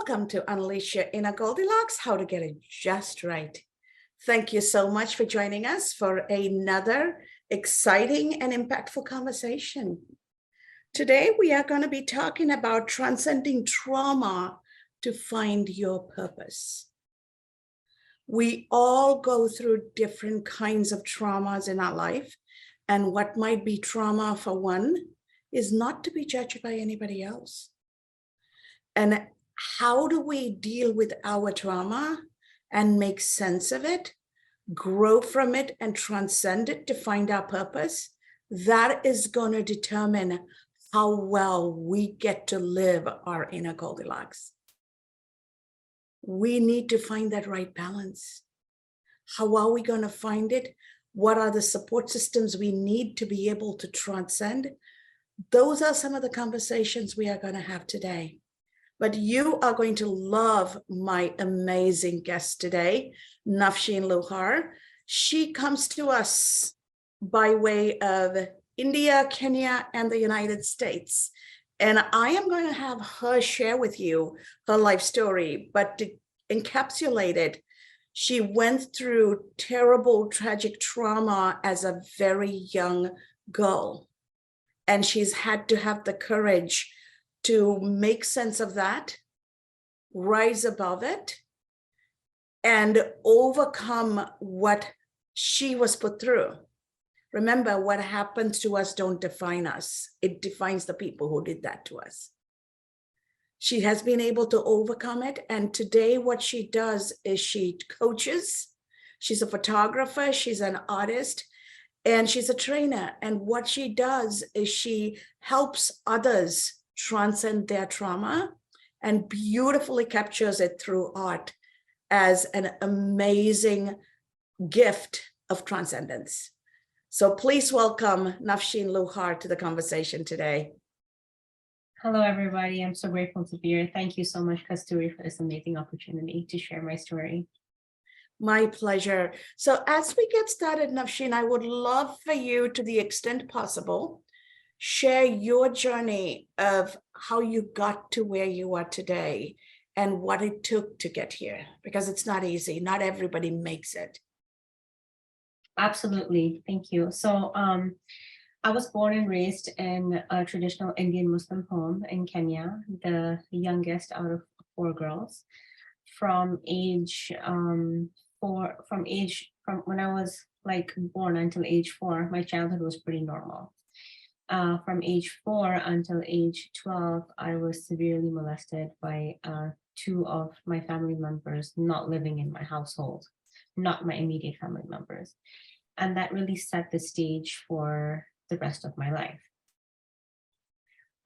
Welcome to Unleash Your Inner Goldilocks, How to Get It Just Right. Thank you so much for joining us for another exciting and impactful conversation. Today, we are going to be talking about transcending trauma to find your purpose. We all go through different kinds of traumas in our life, and what might be trauma for one is not to be judged by anybody else. And how do we deal with our trauma and make sense of it, grow from it, and transcend it to find our purpose? That is going to determine how well we get to live our inner Goldilocks. We need to find that right balance. How are we going to find it? What are the support systems we need to be able to transcend? Those are some of the conversations we are going to have today. But you are going to love my amazing guest today, Nafsheen Luhar. She comes to us by way of India, Kenya, and the United States. And I am going to have her share with you her life story, but to encapsulate it, she went through terrible, tragic trauma as a very young girl. And she's had to have the courage to make sense of that, rise above it, and overcome what she was put through. Remember, what happens to us don't define us. It defines the people who did that to us. She has been able to overcome it. And today what she does is she coaches. She's a photographer. She's an artist. And she's a trainer. And what she does is she helps others transcend their trauma and beautifully captures it through art as an amazing gift of transcendence. So please welcome Nafsheen Luhar to the conversation today. Hello, everybody. I'm so grateful to be here. Thank you so much, Kasturi, for this amazing opportunity to share my story. My pleasure. So as we get started, Nafsheen, I would love for you, to the extent possible, share your journey of how you got to where you are today and what it took to get here, because it's not easy. Not everybody makes it. Absolutely. Thank you. So I was born and raised in a traditional Indian Muslim home in Kenya, the youngest out of 4 girls. From when I was born until age 4, my childhood was pretty normal. From age 4 until age 12, I was severely molested by 2 of my family members not living in my household, not my immediate family members. And that really set the stage for the rest of my life.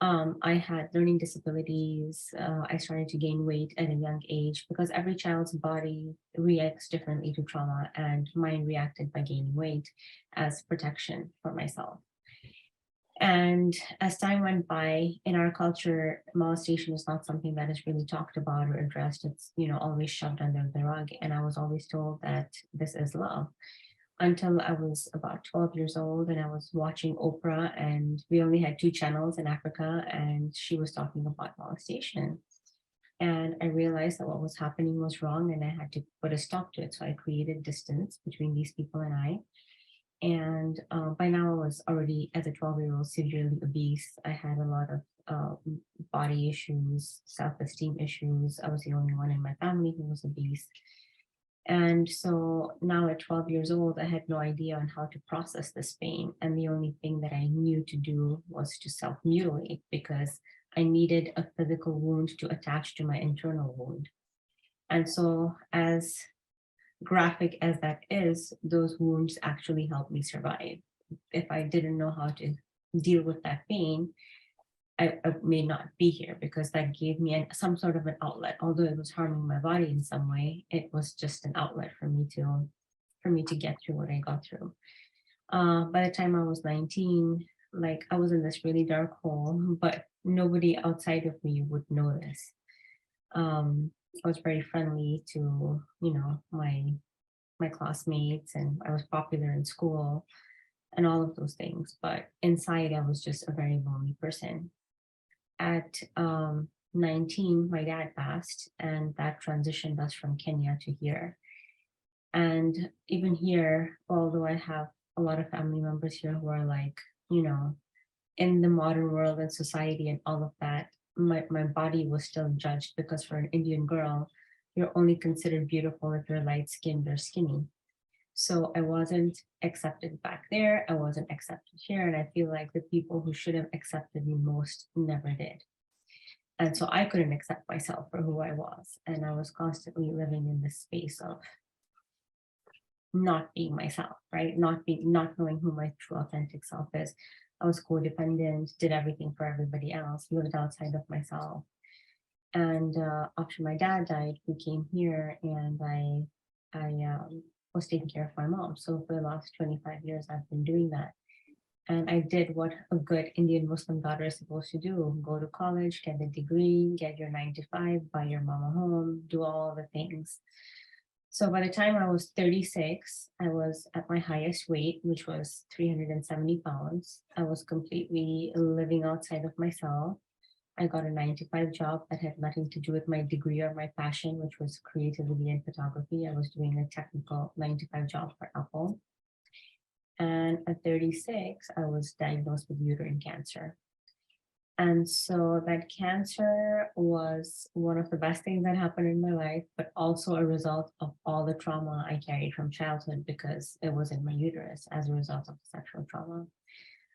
I had learning disabilities. I started to gain weight at a young age because every child's body reacts differently to trauma, and mine reacted by gaining weight as protection for myself. And as time went by, in our culture, molestation is not something that is really talked about or addressed. It's, always shoved under the rug. And I was always told that this is love, until I was about 12 years old and I was watching Oprah, and we only had 2 channels in Africa, and she was talking about molestation. And I realized that what was happening was wrong, and I had to put a stop to it. So I created distance between these people and I. And by now I was already, as a 12-year-old, severely obese. I had a lot of body issues, self-esteem issues. I was the only one in my family who was obese. And so now at 12 years old, I had no idea on how to process this pain. And the only thing that I knew to do was to self-mutilate, because I needed a physical wound to attach to my internal wound. And so, as graphic as that is, those wounds actually helped me survive. If I didn't know how to deal with that pain, I may not be here, because that gave me some sort of an outlet. Although it was harming my body in some way, it was just an outlet for me to get through what I got through. By the time I was 19, I was in this really dark hole, but nobody outside of me would know this. I was very friendly to, my classmates, and I was popular in school and all of those things. But inside, I was just a very lonely person. At 19, my dad passed, and that transitioned us from Kenya to here. And even here, although I have a lot of family members here who are like, you know, in the modern world and society and all of that, my body was still judged because for an Indian girl, you're only considered beautiful if you're light skinned or skinny. So I wasn't accepted back there. I wasn't accepted here. And I feel like the people who should have accepted me most never did. And so I couldn't accept myself for who I was. And I was constantly living in this space of not being myself, right? Not knowing who my true authentic self is. I was codependent, did everything for everybody else, lived outside of myself. And after my dad died, we came here, and I was taking care of my mom. So for the last 25 years, I've been doing that. And I did what a good Indian Muslim daughter is supposed to do: go to college, get a degree, get your 9 to 5, buy your mom a home, do all the things. So by the time I was 36, I was at my highest weight, which was 370 pounds. I was completely living outside of myself. I got a 9 to 5 job that had nothing to do with my degree or my passion, which was creativity and photography. I was doing a technical 9 to 5 job for Apple. And at 36, I was diagnosed with uterine cancer. And so that cancer was one of the best things that happened in my life, but also a result of all the trauma I carried from childhood because it was in my uterus as a result of the sexual trauma.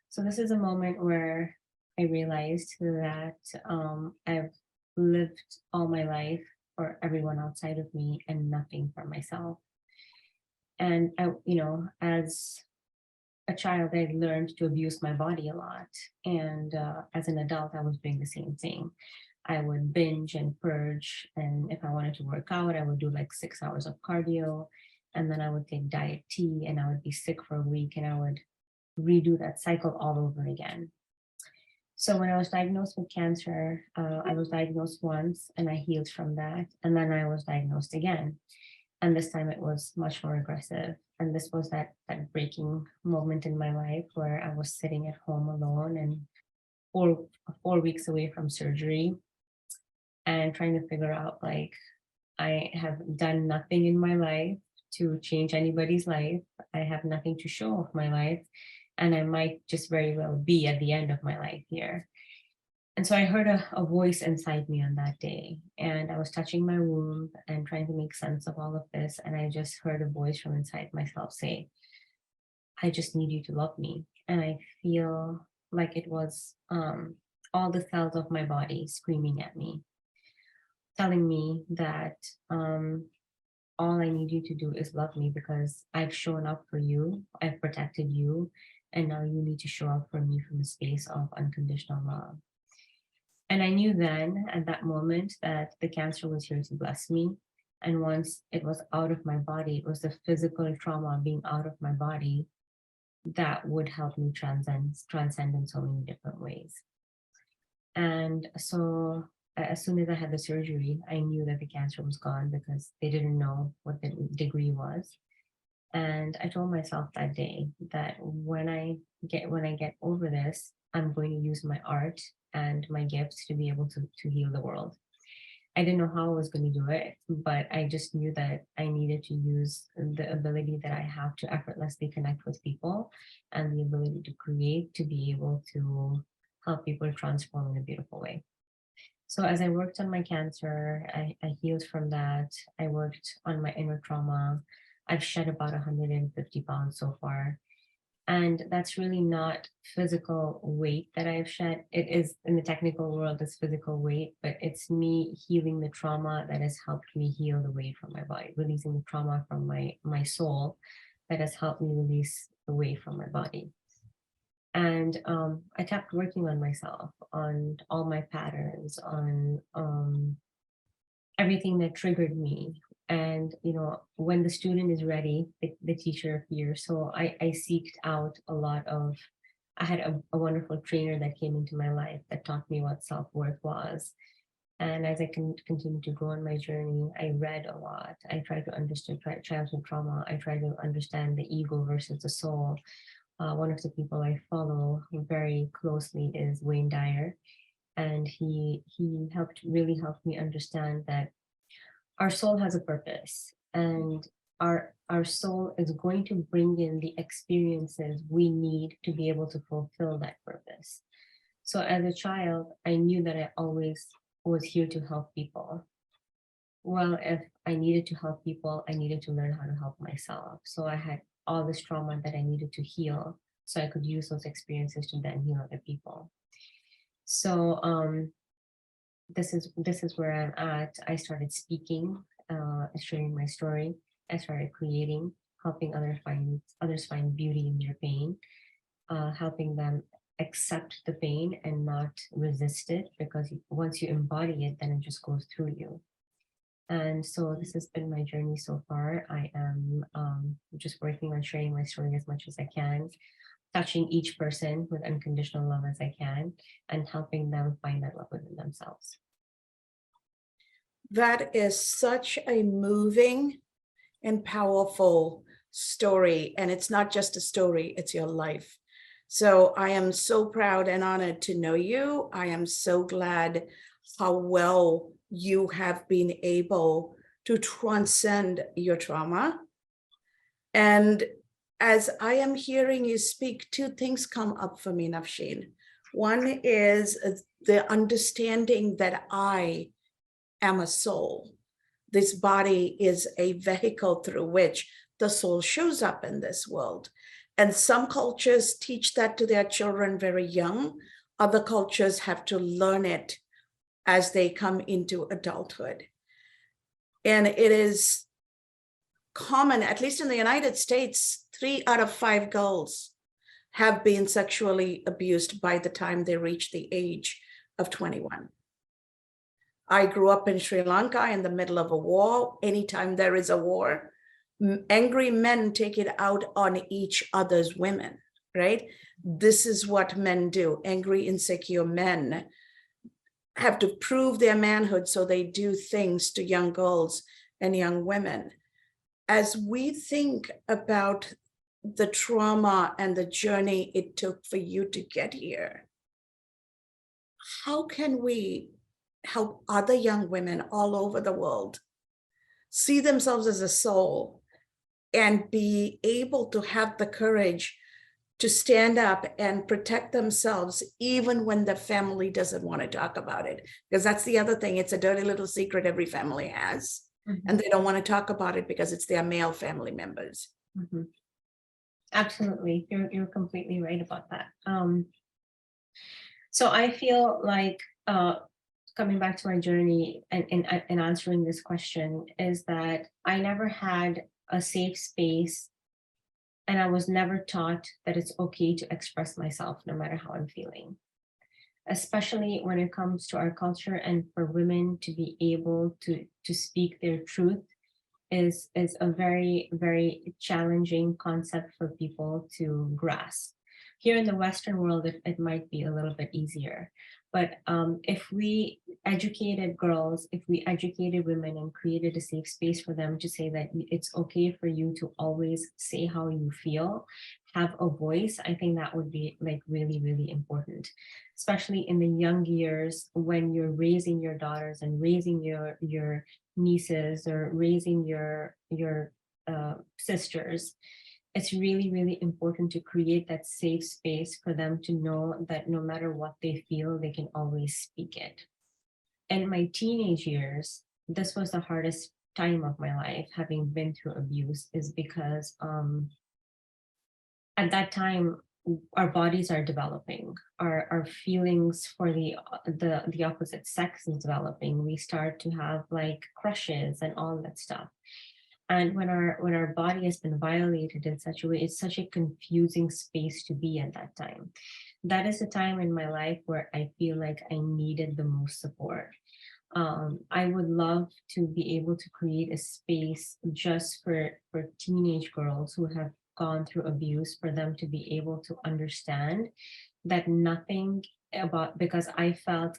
So this is a moment where I realized that I've lived all my life for everyone outside of me and nothing for myself. And as a child, I learned to abuse my body a lot. And as an adult, I was doing the same thing. I would binge and purge. And if I wanted to work out, I would do like 6 hours of cardio. And then I would take diet tea and I would be sick for a week and I would redo that cycle all over again. So when I was diagnosed with cancer, I was diagnosed once and I healed from that. And then I was diagnosed again. And this time it was much more aggressive. And this was that breaking moment in my life where I was sitting at home alone and 4 weeks away from surgery and trying to figure out, like, I have done nothing in my life to change anybody's life. I have nothing to show of my life. And I might just very well be at the end of my life here. And so I heard a voice inside me on that day. And I was touching my womb and trying to make sense of all of this. And I just heard a voice from inside myself say, I just need you to love me. And I feel like it was all the cells of my body screaming at me, telling me that all I need you to do is love me because I've shown up for you, I've protected you, and now you need to show up for me from a space of unconditional love. And I knew then at that moment that the cancer was here to bless me. And once it was out of my body, it was the physical trauma being out of my body that would help me transcend in so many different ways. And so as soon as I had the surgery, I knew that the cancer was gone because they didn't know what the degree was. And I told myself that day that when I get over this, I'm going to use my art and my gifts to be able to heal the world. I didn't know how I was going to do it, but I just knew that I needed to use the ability that I have to effortlessly connect with people and the ability to create to be able to help people transform in a beautiful way. So as I worked on my cancer, I healed from that. I worked on my inner trauma. I've shed about 150 pounds so far. And that's really not physical weight that I've shed. It is in the technical world, it's physical weight, but it's me healing the trauma that has helped me heal the weight from my body, releasing the trauma from my soul that has helped me release the weight from my body. And I kept working on myself, on all my patterns, on everything that triggered me. And when the student is ready, the teacher appears. So I seeked out a lot of. I had a wonderful trainer that came into my life that taught me what self-worth was. And as I continue to go on my journey, I read a lot. I tried to understand childhood trauma. I tried to understand the ego versus the soul. One of the people I follow very closely is Wayne Dyer. and he really helped me understand that our soul has a purpose, and our soul is going to bring in the experiences we need to be able to fulfill that purpose. So as a child, I knew that I always was here to help people. Well, if I needed to help people, I needed to learn how to help myself. So I had all this trauma that I needed to heal so I could use those experiences to then heal other people. So this is where I'm at. I started speaking, sharing my story. I started creating, helping others find beauty in their pain, helping them accept the pain and not resist it, because once you embody it, then it just goes through you. And so this has been my journey so far. I am just working on sharing my story as much as I can, touching each person with unconditional love as I can, and helping them find that love within themselves. That is such a moving and powerful story. And it's not just a story, it's your life. So I am so proud and honored to know you. I am so glad how well you have been able to transcend your trauma. And as I am hearing you speak, two things come up for me, Nafsheen. One is the understanding that I am a soul. This body is a vehicle through which the soul shows up in this world. And some cultures teach that to their children very young. Other cultures have to learn it as they come into adulthood. And it is common, at least in the United States, 3 out of 5 girls have been sexually abused by the time they reach the age of 21. I grew up in Sri Lanka in the middle of a war. Anytime there is a war, angry men take it out on each other's women, right? This is what men do. Angry, insecure men have to prove their manhood, so they do things to young girls and young women. As we think about the trauma and the journey it took for you to get here, how can we help other young women all over the world see themselves as a soul and be able to have the courage to stand up and protect themselves even when the family doesn't want to talk about it? Because that's the other thing. It's a dirty little secret every family has. Mm-hmm. And they don't want to talk about it because it's their male family members. Mm-hmm. Absolutely. You're completely right about that. So I feel like coming back to my journey and answering this question is that I never had a safe space, and I was never taught that it's okay to express myself no matter how I'm feeling, especially when it comes to our culture. And for women to be able to speak their truth is a very, very challenging concept for people to grasp. Here in the Western world, it might be a little bit easier. But if we educated girls, if we educated women and created a safe space for them to say that it's okay for you to always say how you feel, have a voice, I think that would be like really, really important, especially in the young years when you're raising your daughters and raising your nieces or raising your sisters. It's really, really important to create that safe space for them to know that no matter what they feel, they can always speak it. In my teenage years, this was the hardest time of my life, having been through abuse, is because at that time, our bodies are developing, our feelings for the opposite sex is developing. We start to have like crushes and all that stuff. And when our body has been violated in such a way, it's such a confusing space to be at that time. That is the time in my life where I feel like I needed the most support. I would love to be able to create a space just for teenage girls who have gone through abuse, for them to be able to understand that nothing about, because I felt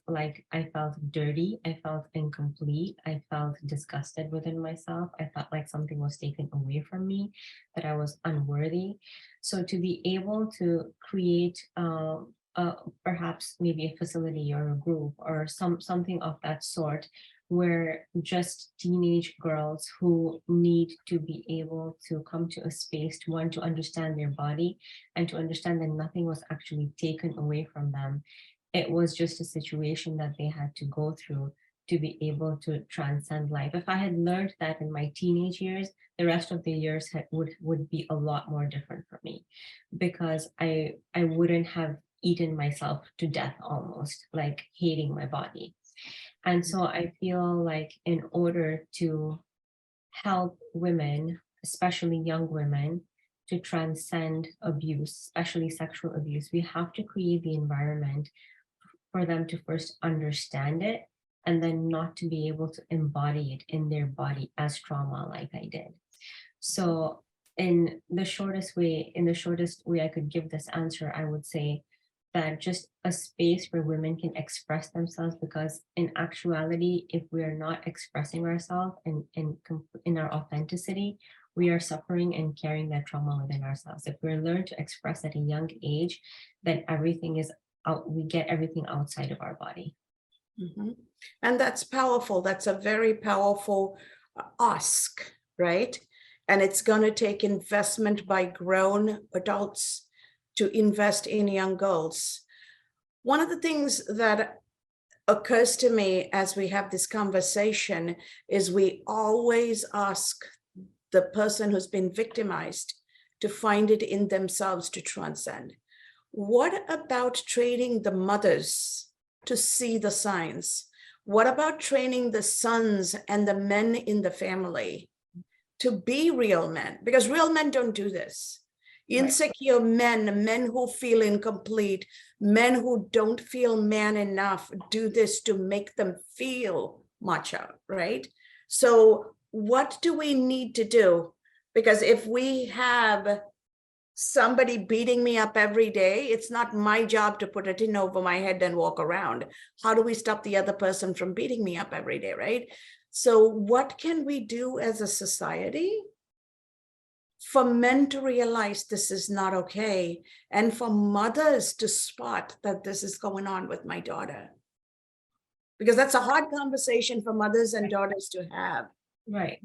dirty, I felt incomplete, I felt disgusted within myself, I felt like something was taken away from me, that I was unworthy. So to be able to create a perhaps maybe a facility or a group or something of that sort, where just teenage girls who need to be able to come to a space to want to understand their body and to understand that nothing was actually taken away from them. It was just a situation that they had to go through to be able to transcend life. If I had learned that in my teenage years, the rest of the years would be a lot more different for me, because I wouldn't have eaten myself to death, almost like hating my body. And so I feel like in order to help women, especially young women, to transcend abuse, especially sexual abuse, we have to create the environment for them to first understand it and then not to be able to embody it in their body as trauma like I did. So in the shortest way I could give this answer, I would say that just a space where women can express themselves, because in actuality, if we're not expressing ourselves in our authenticity, we are suffering and carrying that trauma within ourselves. If we're learned to express at a young age, then everything is out, we get everything outside of our body. Mhm. And that's powerful. That's a very powerful ask, right? And it's going to take investment by grown adults to invest in young girls. One of the things that occurs to me as we have this conversation is we always ask the person who's been victimized to find it in themselves to transcend. What about training the mothers to see the signs? What about training the sons and the men in the family to be real men? Because real men don't do this. Insecure men who feel incomplete, men who don't feel man enough, do this to make them feel macho, right? So what do we need to do? Because if we have somebody beating me up every day, it's not my job to put a tin over my head and walk around. How do we stop the other person from beating me up every day, right? So what can we do as a society for men to realize this is not okay, and for mothers to spot that this is going on with my daughter? Because that's a hard conversation for mothers and daughters to have. Right,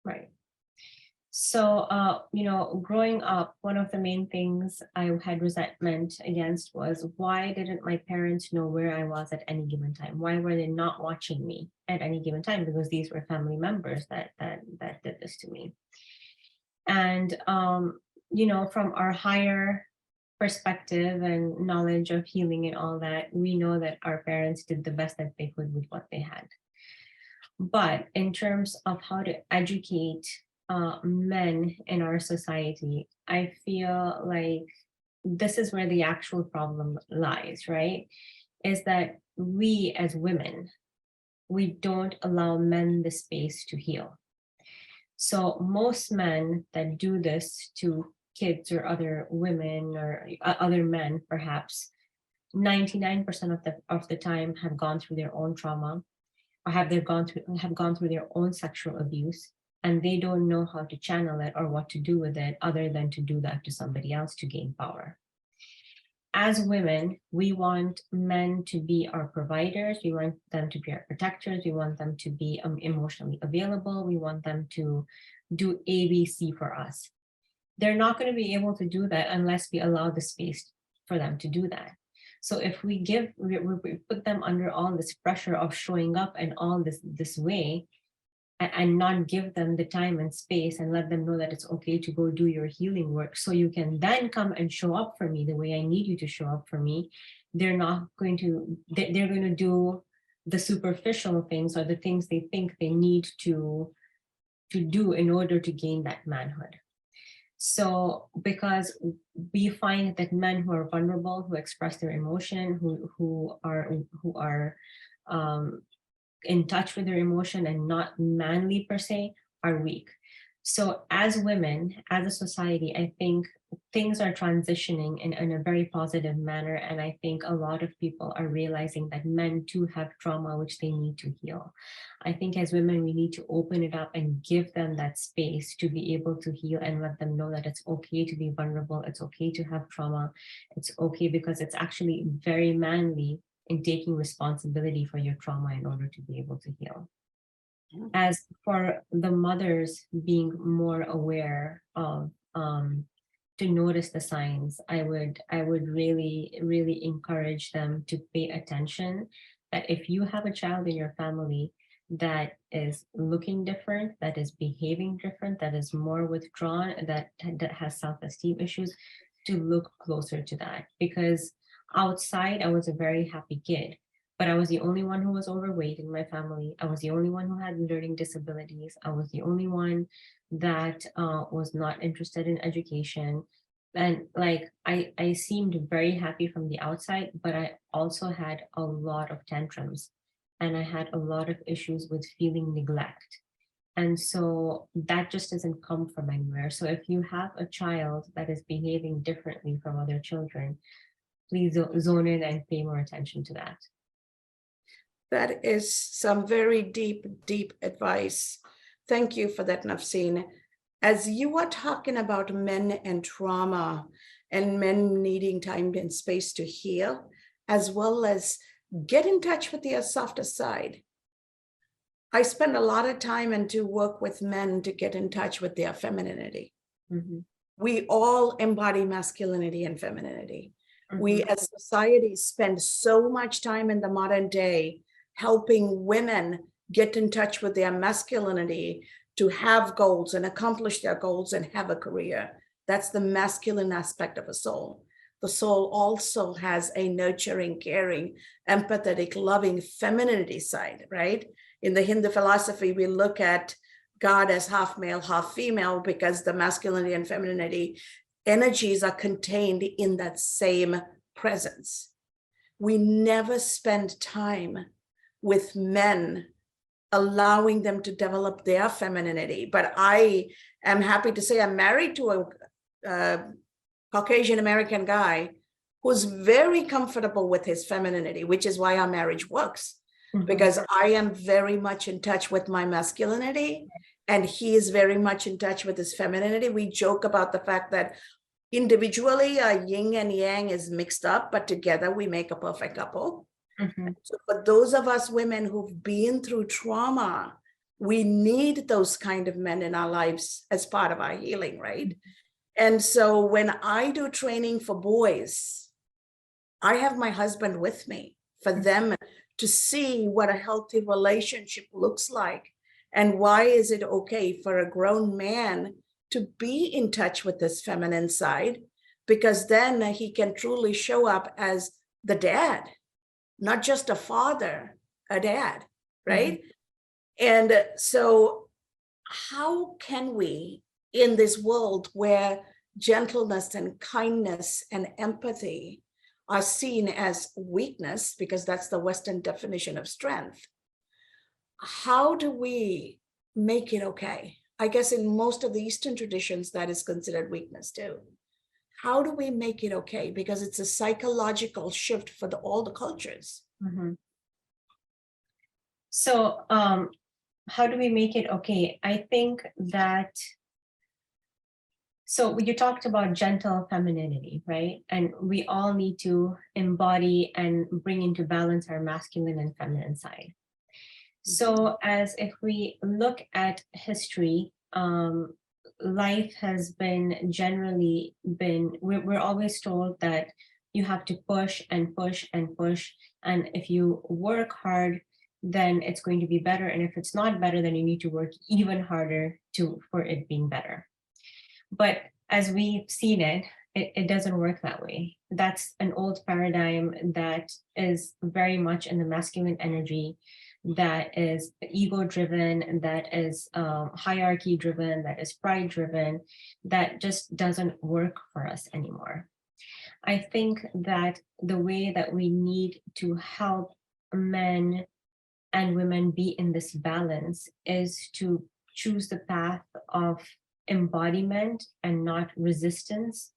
right. So, growing up, one of the main things I had resentment against was, why didn't my parents know where I was at any given time? Why were they not watching me at any given time? Because these were family members that did this to me. And from our higher perspective and knowledge of healing and all that, we know that our parents did the best that they could with what they had. But in terms of how to educate men in our society, I feel like this is where the actual problem lies, right? Is that we as women, we don't allow men the space to heal. So most men that do this to kids or other women or other men, perhaps 99% of the time have gone through their own trauma, or have gone through their own sexual abuse, and they don't know how to channel it or what to do with it other than to do that to somebody else to gain power. As women, we want men to be our providers, we want them to be our protectors, we want them to be emotionally available, we want them to do ABC for us. They're not going to be able to do that unless we allow the space for them to do that. So if we put them under all this pressure of showing up and all this way, and not give them the time and space and let them know that it's okay to go do your healing work so you can then come and show up for me the way I need you to show up for me, they're going to do the superficial things or the things they think they need to do in order to gain that manhood. So because we find that men who are vulnerable, who express their emotion, who are in touch with their emotion and not manly per se, are weak. So as women, as a society, I think things are transitioning in a very positive manner. And I think a lot of people are realizing that men too have trauma, which they need to heal. I think as women, we need to open it up and give them that space to be able to heal and let them know that it's okay to be vulnerable. It's okay to have trauma. It's okay because it's actually very manly in taking responsibility for your trauma in order to be able to heal. As for the mothers being more aware of to notice the signs, I would really encourage them to pay attention that if you have a child in your family that is looking different, that is behaving different, that is more withdrawn, that has self-esteem issues, to look closer to that. Because outside I was a very happy kid, but I was the only one who was overweight in my family. I was the only one who had learning disabilities. I was the only one that was not interested in education. And like I seemed very happy from the outside, but I also had a lot of tantrums and I had a lot of issues with feeling neglect. And so that just doesn't come from anywhere. So if you have a child that is behaving differently from other children, please zone in and pay more attention to that. That is some very deep, deep advice. Thank you for that, Nafsheen. As you are talking about men and trauma and men needing time and space to heal, as well as get in touch with their softer side, I spend a lot of time and do work with men to get in touch with their femininity. Mm-hmm. We all embody masculinity and femininity. Mm-hmm. We as society spend so much time in the modern day helping women get in touch with their masculinity to have goals and accomplish their goals and have a career. That's the masculine aspect of a soul. The soul also has a nurturing, caring, empathetic, loving femininity side, right? In the Hindu philosophy, we look at God as half male, half female, because the masculinity and femininity energies are contained in that same presence. We never spend time with men, allowing them to develop their femininity. But I am happy to say I'm married to a Caucasian American guy who's very comfortable with his femininity, which is why our marriage works. Mm-hmm. Because I am very much in touch with my masculinity and he is very much in touch with his femininity. We joke about the fact that individually our yin and yang is mixed up, but together we make a perfect couple. Mm-hmm. So for those of us women who've been through trauma, we need those kind of men in our lives as part of our healing, right? Mm-hmm. And so when I do training for boys, I have my husband with me for them to see what a healthy relationship looks like. And why is it okay for a grown man to be in touch with this feminine side? Because then he can truly show up as the dad, not just a father, a dad, right? Mm-hmm. And so how can we, in this world where gentleness and kindness and empathy are seen as weakness, because that's the Western definition of strength, how do we make it okay? I guess in most of the Eastern traditions, that is considered weakness too. How do we make it okay? Because it's a psychological shift for all the cultures. Mm-hmm. So how do we make it okay? I think that, so you talked about gentle femininity, right? And we all need to embody and bring into balance our masculine and feminine side. So as if we look at history, life has been generally been, we're always told that you have to push and push and push. And if you work hard, then it's going to be better. And if it's not better, then you need to work even harder for it being better. But as we've seen it doesn't work that way. That's an old paradigm that is very much in the masculine energy, that is ego-driven, that is hierarchy-driven, that is pride-driven, that just doesn't work for us anymore. I think that the way that we need to help men and women be in this balance is to choose the path of embodiment and not resistance,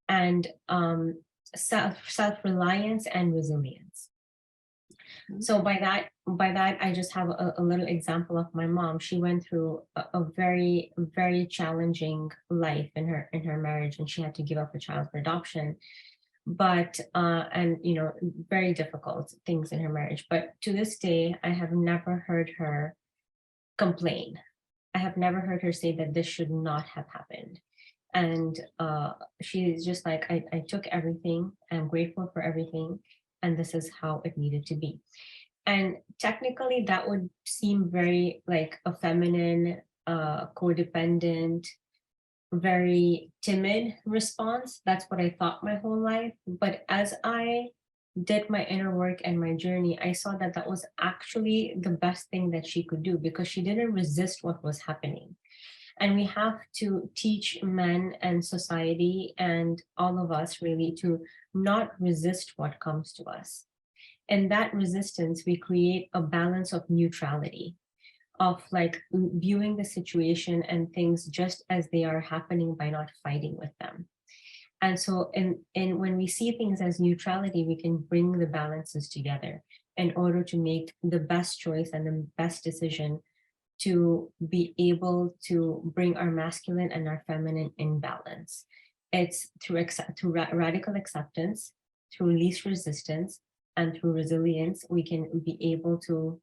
and self-reliance and resilience. So by that, I just have a little example of my mom. She went through a very, very challenging life in her marriage, and she had to give up a child for adoption. But and very difficult things in her marriage. But to this day, I have never heard her complain. I have never heard her say that this should not have happened. And she's just like, I took everything, I'm grateful for everything, and this is how it needed to be. And technically that would seem very like a feminine, codependent, very timid response. That's what I thought my whole life. But as I did my inner work and my journey, I saw that that was actually the best thing that she could do, because she didn't resist what was happening. And we have to teach men and society and all of us really to not resist what comes to us. In that resistance, we create a balance of neutrality, of like viewing the situation and things just as they are happening by not fighting with them. And so in when we see things as neutrality, we can bring the balances together in order to make the best choice and the best decision to be able to bring our masculine and our feminine in balance. It's through radical acceptance, through least resistance, and through resilience, we can be able to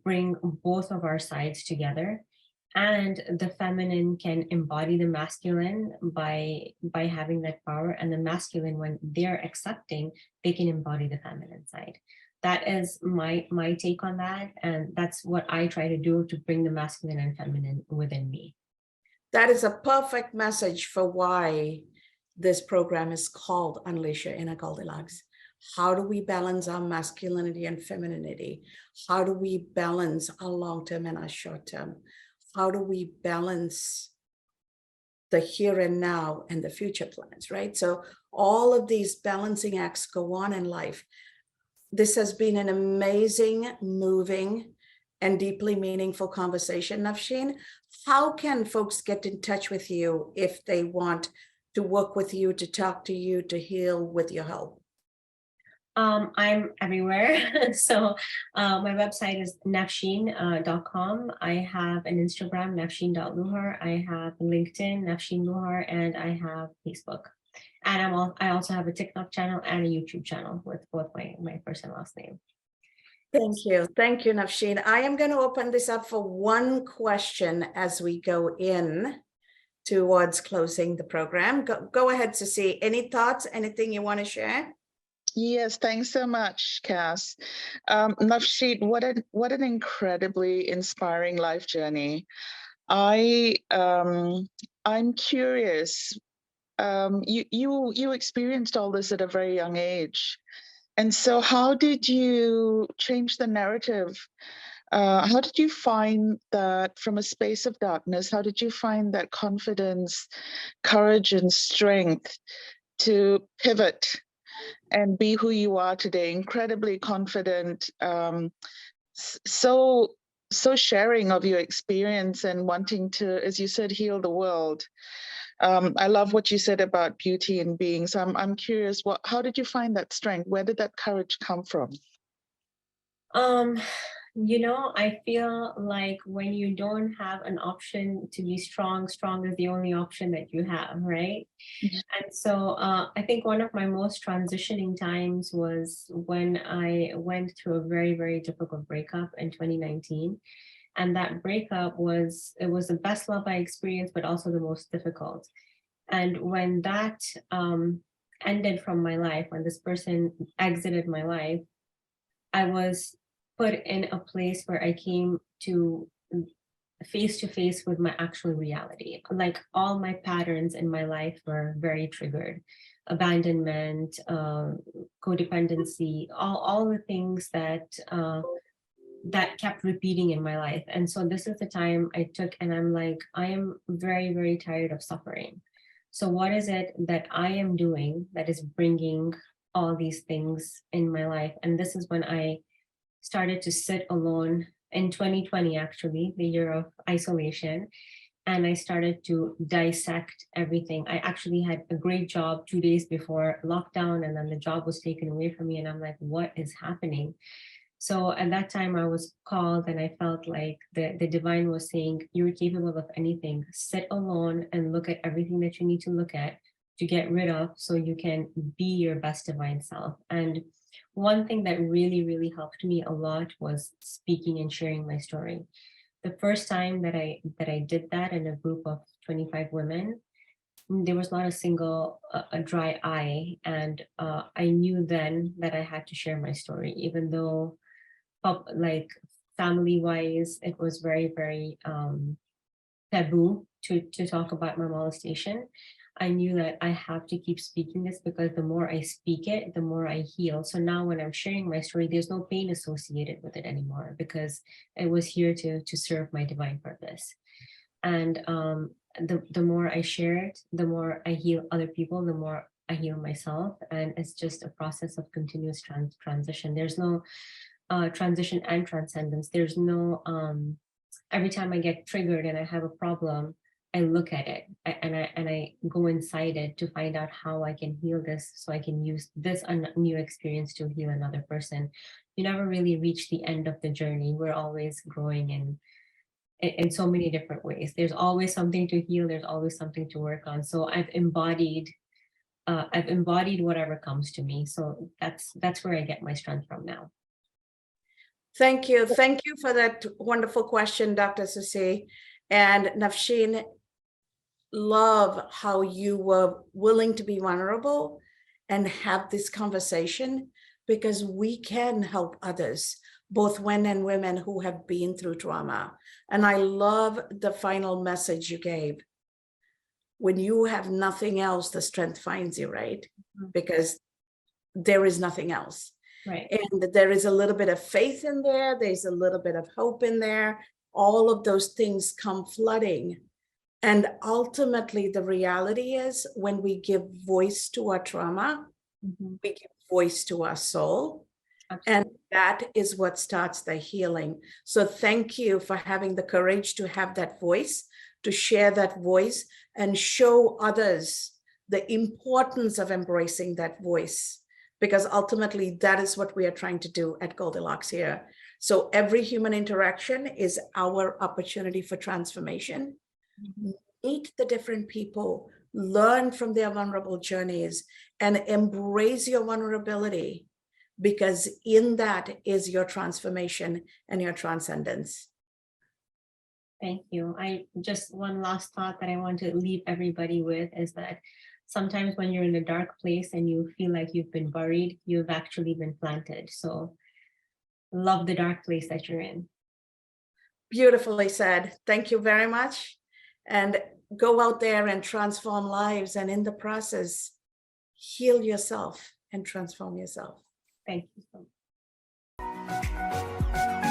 bring both of our sides together. And the feminine can embody the masculine by having that power, and the masculine, when they're accepting, they can embody the feminine side. That is my take on that, and that's what I try to do to bring the masculine and feminine within me. That is a perfect message for why this program is called Unleash Your Inner Goldilocks. How do we balance our masculinity and femininity? How do we balance our long-term and our short-term? How do we balance the here and now and the future plans, right? So all of these balancing acts go on in life. This has been an amazing, moving, and deeply meaningful conversation, Nafsheen. How can folks get in touch with you if they want to work with you, to talk to you, to heal with your help? I'm everywhere. So my website is nafsheen.com. I have an Instagram, nafsheen.luhar. I have LinkedIn, Nafsheen Luhar, and I have Facebook. And I also have a TikTok channel and a YouTube channel with both my first and last name. Thank you. Thank you, Nafsheen. I am going to open this up for one question as we go in towards closing the program. Go ahead, Ceci. Any thoughts, anything you want to share? Yes, thanks so much, Cass. Nafsheen, what an incredibly inspiring life journey. I'm curious. You experienced all this at a very young age, and so how did you change the narrative? How did you find that from a space of darkness? How did you find that confidence, courage, and strength to pivot and be who you are today? Incredibly confident, so sharing of your experience and wanting to, as you said, heal the world. I love what you said about beauty and being. So I'm curious, how did you find that strength? Where did that courage come from? I feel like when you don't have an option to be strong is the only option that you have, right? And so I think one of my most transitioning times was when I went through a very, very difficult breakup in 2019. And that breakup was the best love I experienced, but also the most difficult. And when that ended from my life, when this person exited my life, I was put in a place where I came to face with my actual reality. Like all my patterns in my life were very triggered. Abandonment, codependency, all the things that kept repeating in my life. And so this is the time I took, and I'm like, I am very, very tired of suffering. So what is it that I am doing that is bringing all these things in my life? And this is when I started to sit alone in 2020, actually, the year of isolation. And I started to dissect everything. I actually had a great job 2 days before lockdown, and then the job was taken away from me. And I'm like, what is happening? So at that time, I was called, and I felt like the divine was saying, you're capable of anything. Sit alone and look at everything that you need to look at to get rid of, so you can be your best divine self. And one thing that really, really helped me a lot was speaking and sharing my story. The first time that I did that in a group of 25 women, there was not a single a dry eye, and I knew then that I had to share my story, even though like family wise it was very, very taboo to talk about my molestation. I knew that I have to keep speaking this, because the more I speak it, the more I heal. So now when I'm sharing my story, there's no pain associated with it anymore, because it was here to serve my divine purpose. And the more I share it, the more I heal other people, the more I heal myself. And it's just a process of continuous transition. There's no transition and transcendence. There's no every time I get triggered and I have a problem, I look at it and I go inside it to find out how I can heal this, so I can use this new experience to heal another person. You never really reach the end of the journey. We're always growing in so many different ways. There's always something to heal. There's always something to work on. So I've embodied whatever comes to me. So that's where I get my strength from now. Thank you. Thank you for that wonderful question, Dr. Sasi. And Nafsheen, love how you were willing to be vulnerable and have this conversation, because we can help others, both men and women who have been through trauma. And I love the final message you gave. When you have nothing else, the strength finds you, right? Because there is nothing else. Right. And there is a little bit of faith in there. There's a little bit of hope in there. All of those things come flooding. And ultimately, the reality is, when we give voice to our trauma, we give voice to our soul. Absolutely. And that is what starts the healing. So thank you for having the courage to have that voice, to share that voice, and show others the importance of embracing that voice. Because ultimately, that is what we are trying to do at Goldilocks here. So every human interaction is our opportunity for transformation. Meet the different people, learn from their vulnerable journeys, and embrace your vulnerability, because in that is your transformation and your transcendence. Thank you. Just one last thought that I want to leave everybody with is that sometimes when you're in a dark place and you feel like you've been buried, you've actually been planted. So love the dark place that you're in. Beautifully said. Thank you very much. And go out there and transform lives. And in the process, heal yourself and transform yourself. Thank you so much.